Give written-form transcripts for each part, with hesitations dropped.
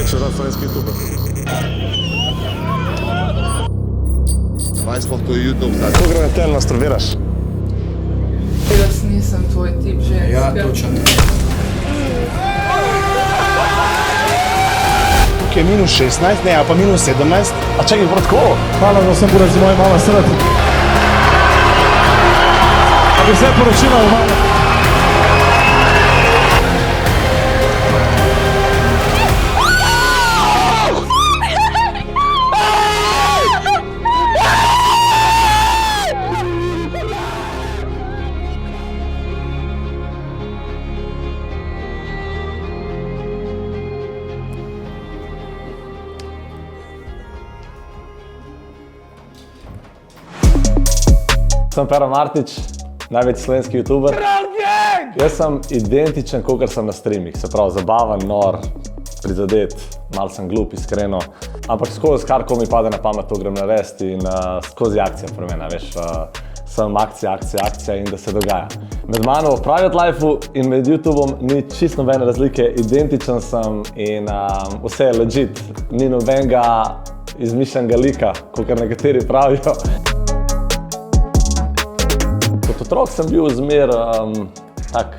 Še rad slovenski YouTube. Majspod, ko je YouTube zdaj. Ko gre na tel, masturbiraš? Jaz nisem tvoj tip ženske. Ja, točno. Tukaj je minus 16, ne, a pa minus 17. A čekaj, bratko, hvala, da sem bil z moja mama sredi. A bi vse poročila v mama. Sem Pero Martič, največji slovenski youtuber. Jaz sem identičen, kakor sem na streamih, se pravi zabaven, nor, prizadet, malo sem glup, iskreno. Ampak skozi karkoli mi pade na pamet, to grem narediti in skozi akcija pri mene, veš. Sem akcija in da se dogaja. Med mano v private lifeu in med YouTubeom ni čisto nobene razlike, identičen sem in vse je legit. Ni nobenega izmišljenega lika, kakor nekateri pravijo. Kot otrok sem bil zmer tak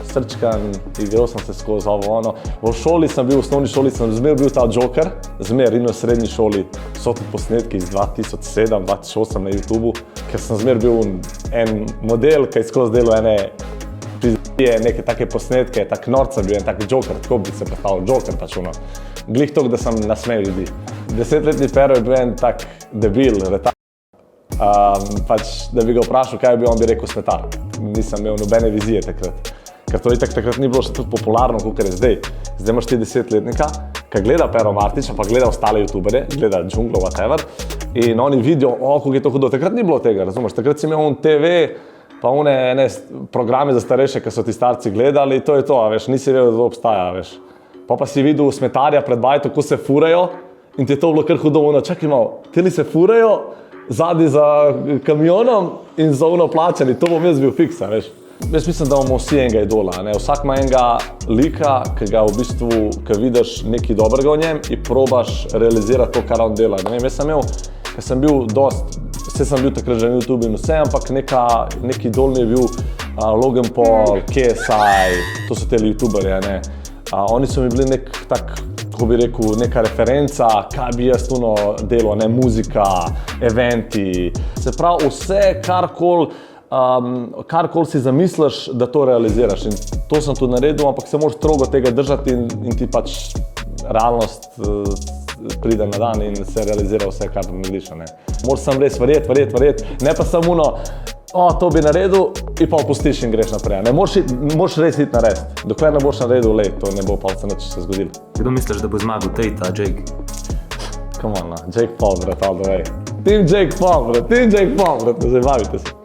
srčkan, igral sem se skozi ovo ono. V šoli sem bil, v osnovni šoli sem zmer bil ta joker, zmer in v srednji šoli so ti posnetki iz 2007, 2008 na YouTubeu, ker sem zmer bil en model, ki je skozi delo ene pizije, neke take posnetke, tak norc sem bil, en tak joker, tako bi se predstavil, joker pač ono. Glih toliko, da sem nasmejal ljudi. 10-letni Pero je bil en tak debil, retar. Pač, da bi ga vprašal, kaj bi on bi rekel smetar. Nisem imel nobene vizije takrat. Ker to itak takrat ni bilo še tako popularno, kot je zdaj. Zdaj imaš ti 10-letnika, ki gleda Pero Martiča, pa gleda ostale youtuberje, gleda džunglo, whatever. In oni vidijo, kako je to hudo. Takrat ni bilo tega, razumeš? Takrat si imel TV, pa one programe za starejše, ki so ti starci gledali, to je to, veš, nisi vedel, da to obstaja, veš. Pa si videl smetarja pred bajto, ko se furajo in ti je to bilo kar hudo, čakaj malo, ti se furajo, zadnji za kamionom in za ono plačani, to bom jaz bil fiksa, veš. Jaz mislim, da imamo vsi enega idola, ne? Vsak ima enega lika, ki ga v bistvu, ki vidiš nekaj dobrega v njem in probaš realizirati to, kar on dela. Ne vem, jaz sem imel, ker sem bil vse sem bil takrat že na YouTube in vse, ampak neki idol mi je bil Logan Paul, KSI, to so te youtuberje, ne. Oni so mi bili nek tak, kako bi rekel, neka referenca, kaj bi jaz tuno delal, ne, muzika, eventi. Se pravi, vse, karkoli si zamisliš, da to realiziraš. In to sem tudi naredil, ampak se moraš strogo tega držati in ti pač realnost pride na dan in se realizira vse, kar narediš, ne. Moraš sam res verjeti, ne pa samo to bi naredil in pa opustiš in greš naprej. Ne, moraš res iti narediti. Dokler ne boš naredil, to ne bo pa se nič se zgodilo. Kdo misliš, da bo zmagal Tate, Jake? Come on, Jake Paul, brat, all the way. Team Jake Paul, brat, ne zabavite se.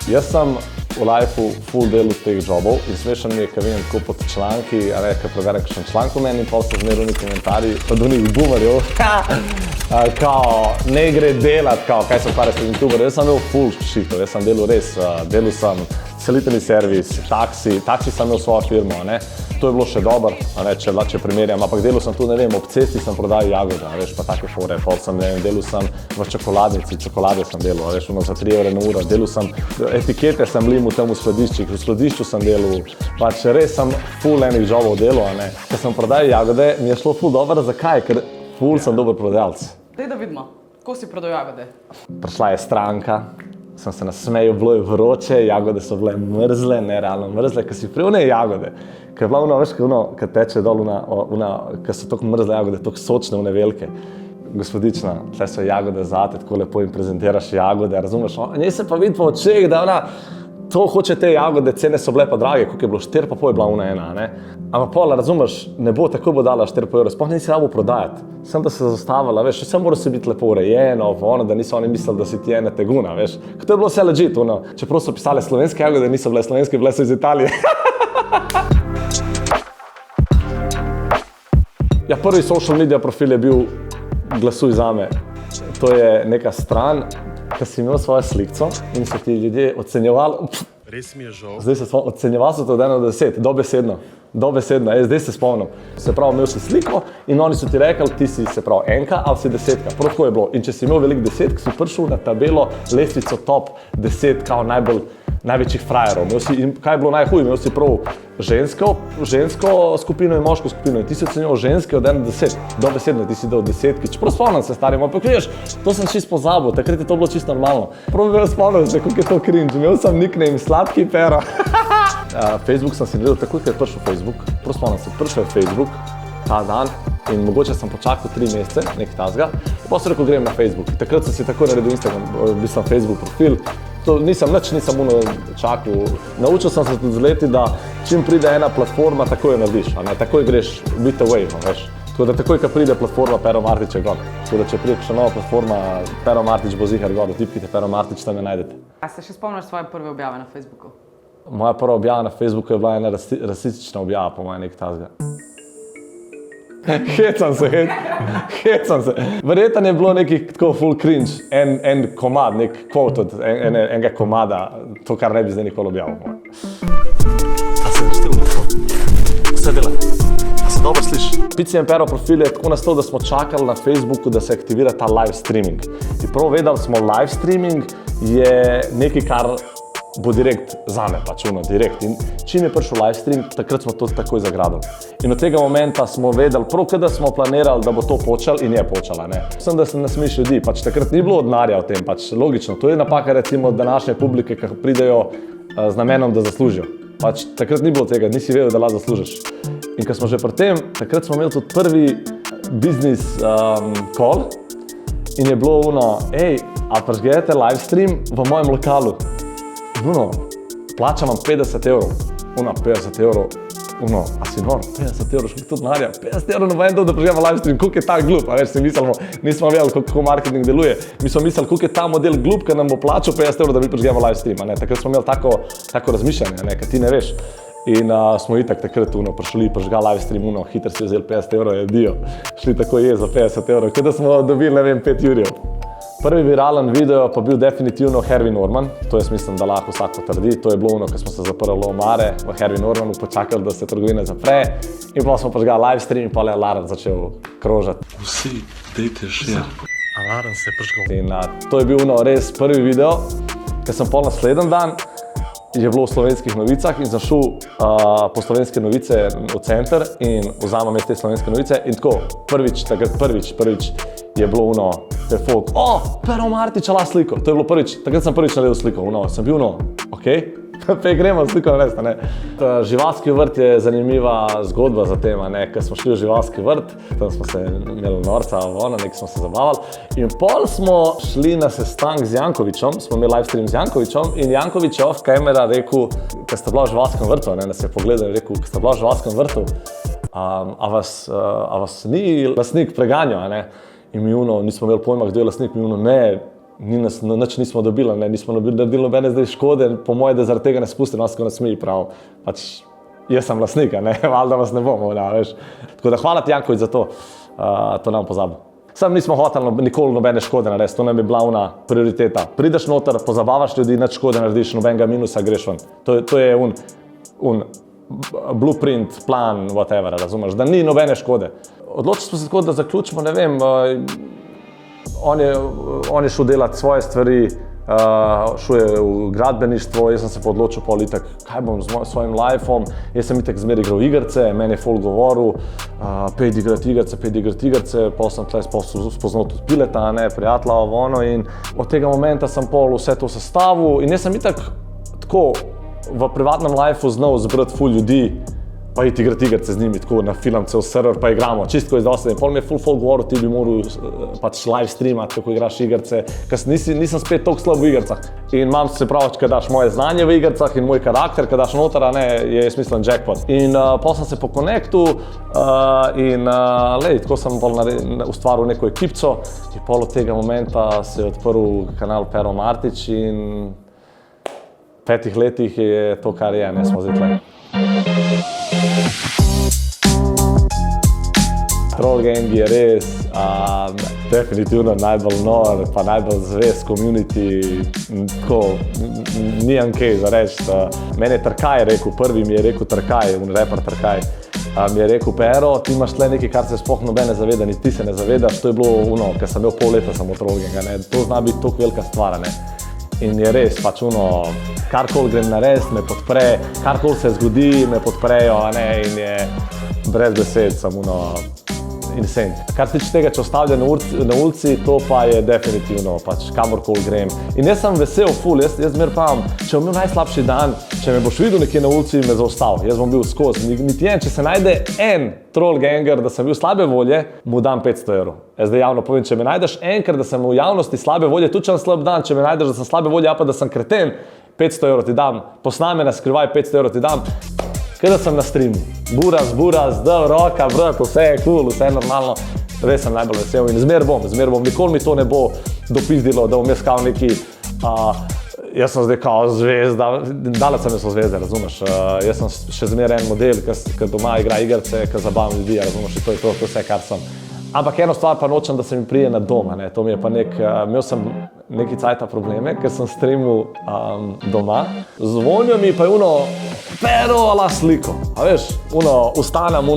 Jaz sem v lifeu full delu teh jobov in smešen mi je, ker vidim tako pod članki, ker preverjam kakšen članek v meni in pol so zmeraj oni komentarji od onih boomerjev, kao, ne gre delat, kao, kaj sem pare s tem youtuberjem. Jaz sem imel full shiftov, jaz sem delal sem seliteljni servis, taksi sem imel svojo firmo, ne. To je bilo še dobro, če primerjam, ampak delal sem tu, ne vem, ob cesti sem prodajal jagode, veš, pa take fore, pol sem, ne vem, delal sem v čokoladnici, čokolade sem delal, veš, za 3 evre na uro, delal sem, etikete sem limil tam v skladišču sem delal, pač res sem full enih jobov delal, ne. Ko sem prodajal jagode, mi je šlo full dobro, zakaj? Ker full sem dober prodajalec. Daj da vidimo, ko si prodal jagode? Prišla je stranka, sem se nasmejal, bilo je vroče, jagode so bile mrzle, nerealno mrzle, ker si prijel ne jagode. Ker je bila veš, ker teče dol, ker so tako mrzle jagode, tako sočne, velike. Gospodična, tle so jagode zate, tako lepo jim prezentiraš jagode, razumeš? Njej se pa vidi po očeh, da ona to hoče te jagode, cene so bile pa drage, koliko je bilo, 4,5 je bila ena, ne? Ampak pola, razumeš, ne bo tako bo dala 4,5 evra, sploh nisi rabo prodajati. Sem da se zastavila, veš, vse mora se biti lepo urejeno, da niso oni mislili, da si ti ene teguna, veš. To je bilo vse legit, čeprav so pisale slovenske jagode, niso bile slovenske, bile so iz Italije. Ja, prvi social media profil je bil Glasuj zame. To je neka stran, ki si imel svojo slikco in so ti ljudje ocenjevali, res mi je žal. Zdaj se spomnim, ocenjeval sem to od 1 do 10, dobesedno, zdaj se spomnim. Se pravi, imel si sliko in oni so ti rekli, ti si se pravi enka ali si desetka, prav tako je bilo. In če si imel veliko desetk, si prišel na tabelo lestvico top 10 kao največjih frajerov. In kaj je bilo najhuje, imel si prav žensko skupino in moško skupino in ti si ocenil ženske od 1 do 10, dobesedno ti si dal desetki, čeprav spomnim se starim, ampak veš, to sem čisto pozabil, takrat je to bilo čisto normalno. Prav bi spomnil se, kako je to cringe, imel sem nickname Sladki Pero. Facebook sem si naredil takoj, ko je prišel Facebook, prav spomnim se, prišel je Facebook ta dan in mogoče sem počakal 3 mesece, nekaj tasga, pa sem rekel, grem na Facebook. Takrat sem si takoj naredil Instagram, Facebook profil. Nisem čakal. Naučil sem se tudi z leti, da čim pride ena platforma, takoj jo narediš, takoj greš bit away, veš. Tako da takoj, ko pride platforma Pero Martić je gor. Tako da če pride še nova platforma Pero Martić bo ziher gor, tipkite Pero Martić, tam me najdete. A se še spomniš svoje prve objave na Facebooku? Moja prva objava na Facebooku je bila ena rasistična objava, po mojem, nekaj tasga. Hecam se. Verjetno je bilo nekih tako full cringe, en komad, nek quote od enega komada, to, kar ne bi zdaj nikoli objavil. A se vrstil na to? Vse dela? A se dobro sliši? Pici in Pero profil je tako nastal, da smo čakali na Facebooku, da se aktivira ta live streaming. In prav vedeli smo, live streaming je nekaj, kar bo direkt zame, direkt. In čim je prišel live stream, takrat smo to takoj zagradili. In od tega momenta smo vedeli, prav kada smo planirali, da bo to počel in je počela, ne. Sem, da se nasmiš ljudi, takrat ni bilo denarja o tem, logično. To je napaka recimo današnje publike, ki pridejo z namenom, da zaslužijo. Takrat ni bilo tega, nisi vedel, da lahko zaslužiš. In ko smo že pri tem, takrat smo imeli tudi prvi business call in je bilo a prižgete live stream v mojem lokalu. Plačam vam 50 €. 50 €. A si nor, 50 €, školiko to denarja? 50 € noben dol, da prižgemo live stream, koliko je ta glup, a veš, si mislimo, nismo vedeli, kako marketing deluje. Mi smo mislili, koliko je ta model glup, ker nam bo plačal 50 €, da mi prižgemo live stream, ne. Takrat smo imeli tako razmišljanje, ne, ker ti ne veš. In smo itak takrat prišli, prižgali live stream, hitro si vzeli 50 €, je dio. Šli tako za 50 €, kot da smo dobili, ne vem, 5 jurjev. Prvi viralen video pa bil definitivno Harvey Norman, to jaz mislim, da lahko vsak potrdi. To je bilo ko smo se zaprli v omare v Harvey Normanu, počakali, da se trgovina zapre in pa smo prižgali live stream in pa je alarm začel krožati. Vsi, dajte share. Alarm se je prižgal. In to je bil res prvi video, ker sem pol naslednji dan je bilo v Slovenskih novicah in sem šel po Slovenske novice v center in vzamem te Slovenske novice in tako, prvič je bilo te folk, Pero Martić ala sliko, to je bilo prvič, takrat sem prvič naredil sliko, sem bil okej, pa gremo sliko narediti, ne. Živalski vrt je zanimiva zgodba za tem, ker smo šli v živalski vrt, tam smo se imeli norca, nekaj smo se zabavali in pol smo šli na sestank z Jankovićem, smo imeli live stream z Jankovićem in Janković je off camera rekel, ko sta bila v živalskem vrtu, nas je pogledal in rekel, ko sta bila v živalskem vrtu, a vas ni lastnik preganjal, ne? In mi nismo imeli pojma, kdo je lastnik, nič nismo dobili, nismo naredili nobene zdaj škode, po moje, da zaradi tega ne spustim, nas ko nas smiji prav, jaz sem lastnik, valjda vas ne bomo, veš. Tako da hvala ti, Janković, za to, to nam pozabil. Sam nismo hoteli nikoli nobene škode narediti, to nam je bila prioriteta. Prideš noter, pozabavaš ljudi, nič škode narediš, nobenega minusa greš ven. To je blueprint, plan, whatever, razumeš, da ni nobene škode. Odločili smo se tako, da zaključimo, ne vem, on je šel delati svoje stvari, šel je v gradbeništvo, jaz sem se pa odločil pol itak, kaj bom z svojim lifeom, jaz sem itak zmeraj igral igrice, meni je folk govoril, pejdi igrati igrice, pol sem tle spoznal tudi Pileta, prijatelja, in od tega momenta sem pol vse to sestavil in jaz sem itak tako v privatnem lifeu znal zbrati ful ljudi, pa iti igrati igrice z njimi, tako na film, cel server, pa igramo, čistko iz dosti. Pol mi je ful folk govoril, ti bi moral live streamati, kako igraš igrice, ker nisem spet toliko slab v igricah. In imam se pravi, kad daš moje znanje v igricah in moj karakter, kad daš noter, je jaz mislim jackpot. In pol sem se pokonektu in tako sem pol ustvaril neko ekipco in pol od tega momenta se je odprl kanal Pero Martić in v 5 letih je to, kar je, smo zdaj tle. Troll Gang je res definitivno najbolj nor, pa najbolj zvest community, tako ni ankej za reči. Meni je Trkaj rekel, prvi mi je rekel Trkaj, reper Trkaj, mi je rekel, Pero, ti imaš tle nekaj, kar se sploh noben ne zaveda, ni ti se ne zavedaš, to je bilo ker sem imel pol leta samo Troll Ganga, ne, to zna biti toliko velika stvar, ne. In je res, pač karkoli grem narediti, me podpre, karkoli se zgodi, me podprejo, ne, in je brez besed, sem insane. Kar se tiče tega, če ostavljam na ulici, to pa je definitivno, pač kamorkoli grem. In jaz sem vesel, ful, jaz zmer pravim, če bom imel najslabši dan, če me boš videl nekje na ulici, me zaustav, jaz bom bil skozi. Niti če se najde en Troll Ganger, da sem bil slabe volje, mu dam 500 €. Jaz zdaj javno povem, če me najdeš enkrat, da sem v javnosti slabe volje, tudi če sem slab dan, če me najdeš, da sem slabe volje, pa da sem kreten, 500 € ti dam, posname na skrivaj, 500 € ti dam. Kaj da sem na streamu, buraz, roka, vrat, vse je cool, vse je normalno, res sem najbolj vesel in zmer bom, nikoli mi to ne bo dopizdilo, da bom jaz kao neki, jaz sem zdaj kao zvezda, daleč sem so zvezde, razumeš, jaz sem še zmer en model, ki doma igra igrice, ki zabavam ljudi, razumeš, to je to vse, kar sem. Ampak eno stvar pa nočem, da se mi prije na doma, ne, to mi je pa imel sem neki cajta probleme, ker sem streamil doma, zvonijo mi pa je Pero ala sliko, a veš, ustanem,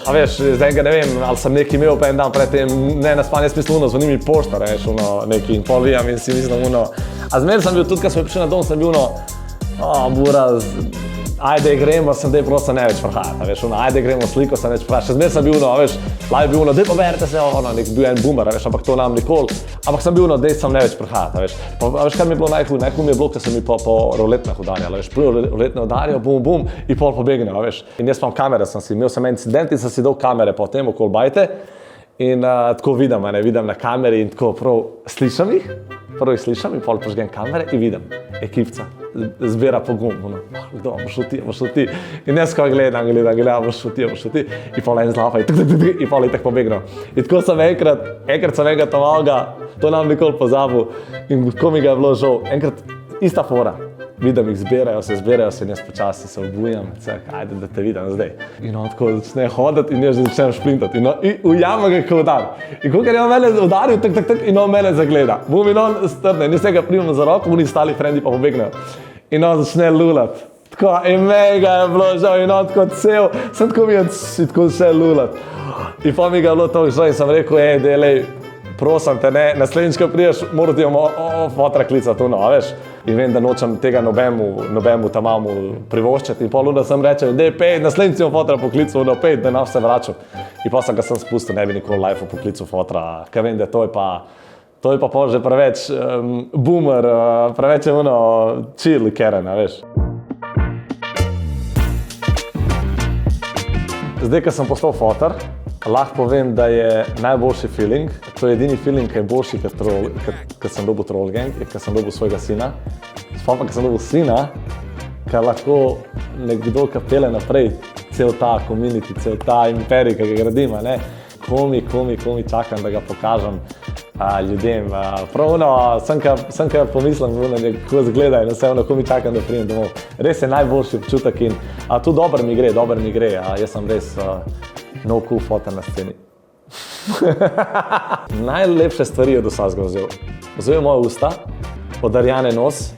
a veš, zdaj ne vem, ali sem nekaj imel pa en dan predtem, ne na spanje, jaz mislim, zvoni mi poštar, veš, neki in pol vijam in si mislim, a zmer sem bil tudi, kad smo prišli na dom, sem bil buraz, ajde gremo, sem dej prosto ne več prihajati, veš, ajde gremo sliko, sem več prihajati, še zmer sem bil, veš, laj bil, dej poberite se, nek bil en boomer, veš, ampak to nam nikoli, ampak sem bil, dej sem ne več prihajati, veš, a veš, kar mi je bilo najhuj mi je bilo, ker sem mi po roletnah udarjal, veš, prvi roletne udarjal, bum, in pol pobegnejo, veš, in jaz imam kamere, imel sem incident in sem si dal kamere po tem okoli bajte in tako vidim na kameri in tako prav slišam jih, in pol požgem kamere in vidim ekipca. Zbira pogum, kdo, boš šel ti. In jaz ko gledam, boš šel ti. In pol en zlapa in pol itak pobegno. In tako sem enkrat sem enega tovalga, to nam nikoli pozabil in ko mi ga je bilo žal, enkrat ista fora. Vidim jih, zbirajo se in jaz počasi se obujam, ajde, da te vidim zdaj. In on tako začne hoditi in jaz začnem šplintati in ujamem ga kot udar. In ko je on mene udaril, in on mene zagleda. Bum in on strne, in jaz ga primem za roko, oni stali frendi pa pobegnejo. In on začne lulat. Tako, in mega je bilo žal in on tako cel, sem tako mi tako vse lulat. In pa mi ga je bilo to žal in sem rekel, delej, prosim te, ne, naslednjič, ko prideš, moram ti fotra klicati, veš. In vem, da nočem tega nobemu tamamu privoščati. In pol sem rečel, pej, naslednjič si fotra poklical, pej, da se vračal. In pa sem ga spustil, ne bi nikoli life poklical fotra, ker vem, da to je pa pol že preveč boomer, preveč je chill Karen, veš. Zdaj, ko sem postal fotar, lahko povem, da je najboljši feeling, to je edini feeling, ki je boljši, ker sem dobil Troll Gang, ker sem dobil svojega sina. Sploh pa, ker sem dobil sina, ker lahko nekdo, ki pele naprej cel ta community, cel ta imperij, ki ga gradim, ne. Komi čakam, da ga pokažem ljudem. Prav sem kar pomislim, kako zgleda in vse, komi čakam, da pridem domov. Res je najboljši občutek in tu dobro mi gre, jaz sem res no cool fotor na sceni. Najlepše stvari od vsega vzel. Vzel je moje usta, od Arjane nos,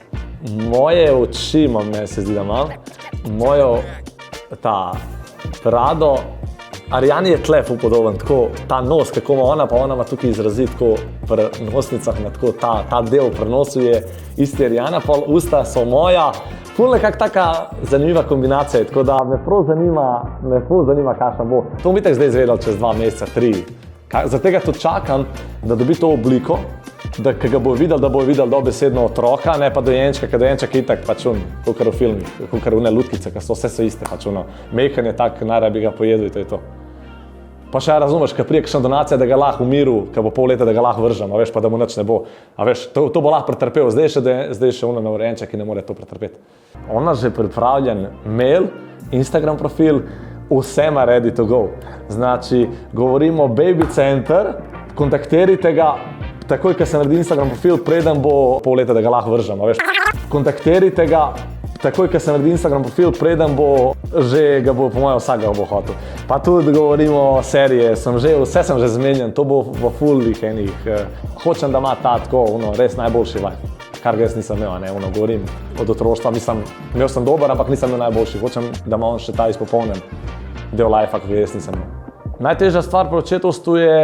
moje oči se zdi, da imam, mojo brado. Arjani je tle ful podoben, tako ta nos, kako ima ona, pa ona ima tukaj izrazit, tako pri nosnicah, tako ta del pri nosu je isti Arjana, pol usta so moja. Ful nekak taka zanimiva kombinacija, tako da me ful zanima, kakšna bo. To bom itak zdaj izvedel čez 2 meseca, 3. Zaradi tega tudi čakam, da dobi to obliko, da ga bo videl dobesedno otroka, ne pa dojenčka, ker dojenček je itak pač kakor v filmih, kakor une lutkice, ker vse so iste, pač mejkan je tak, najraje bi ga pojedel in to je to. Pa še razumeš, ker prije kakšna donacija, da ga lahko v miru, ker bo pol leta, da ga lahko vržem, a veš, pa da mu nič ne bo. A veš, to bo lahko pretrpel, zdaj še novorojenček, ki ne more to pretrpeti. Ona že pripravljen mail, Instagram profil, vse ima ready to go. Znači, govorimo baby center, kontaktirajte ga, takoj, ko se naredi Instagram profil, preden bo pol leta, da ga lahko vržem, a veš. Kontaktirajte ga, takoj, ko se naredi Instagram profil, preden bo že ga bo po mojem vsak ga bo hotel. Pa tudi govorimo o seriji, vse sem že zmenjen, to bo v fulih enih. Hočem, da ima ta tako, res najboljši life, kar ga jaz nisem imel, ne, govorim od otroštva, imel sem dober, ampak nisem imel najboljši. Hočem, da ima on še ta izpopolnjen del lifea, ki ga jaz nisem imel. Najtežja stvar pri očetovstvu je,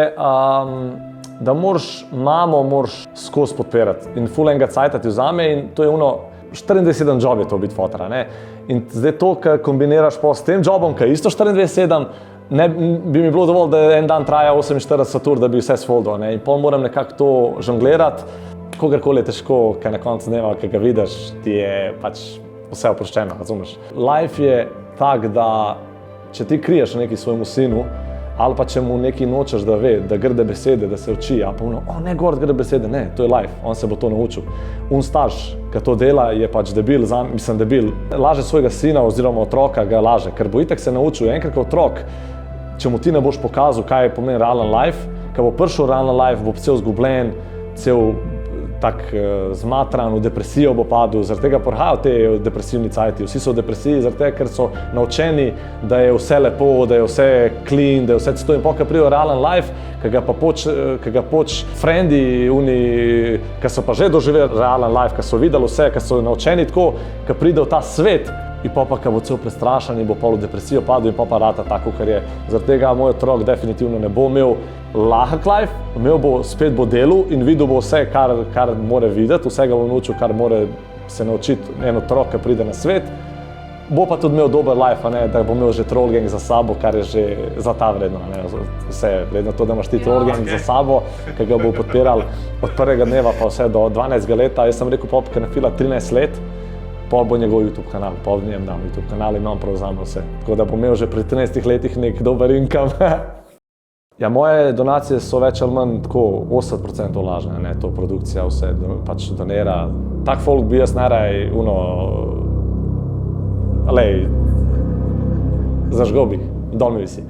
da mamo moraš skozi podpirati in ful enega cajta ti vzame in to je 24/7 job je to biti fotra, ne. In zdaj to, kar kombiniraš pa s tem jobom, ki je isto 24/7, ne bi mi bilo dovolj, da en dan traja 48 ur, da bi vse sfoldal, ne. In pol moram nekako to žonglirati, kogarkoli je težko, ker na koncu dneva, ki ga vidiš, ti je pač vse oproščeno, razumeš. Life je tak, da če ti kriješ nekaj svojemu sinu, ali pa če mu nekaj nočeš, da ve, da grde besede, da se uči, a pa ne govoriti grde besede, ne, to je life, on se bo to naučil. Starš, ki to dela, je pač debil, debil. Laže svojega sina oziroma otroka ga laže, ker bo itak se naučil. Enkrat kot otrok, če mu ti ne boš pokazal, kaj pomeni realen life, ko bo prišel realen life, bo cel zgubljen, cel tak zmatran, v depresijo bo padel, zaradi tega prihajajo te depresivni cajti. Vsi so v depresiji, zaradi tega, ker so naučeni, da je vse lepo, da je vse clean, da je vse to in pa, ko pride realen life, ki ga poč frendi, ki so pa že doživeli realen life, ki so videli vse, ki so naučeni tako, ki pride v ta svet in pa, ko bo cel prestrašen in bo pol v depresijo padel in pa rata tako, kar je. Zaradi tega moj otrok definitivno ne bo imel lahek life, spet bo delal in videl bo vse, kar mora videti, vsega bo naučil, kar mora se naučiti en otrok, ki pride na svet. Bo pa tudi imel dober life, da bo imel že trollgang za sabo, kar je že zlata vredno. Vse je vredno to, da imaš ti trollgang za sabo, ki ga bo podpiral od prvega dneva pa vse do 12 leta. Jaz sem rekel, ker na fila 13 let, pol bo njegov YouTube kanal, pol v njem dam YouTube kanal in imam prevzame vse. Tako da bo imel že pri 13 letih nek dober income. Ja, moje donacije so več ali manj tako 80% lažne, ne, to produkcija vse pač donira. Tak folk bi jaz najraj, zažgal bi, dol mi visi.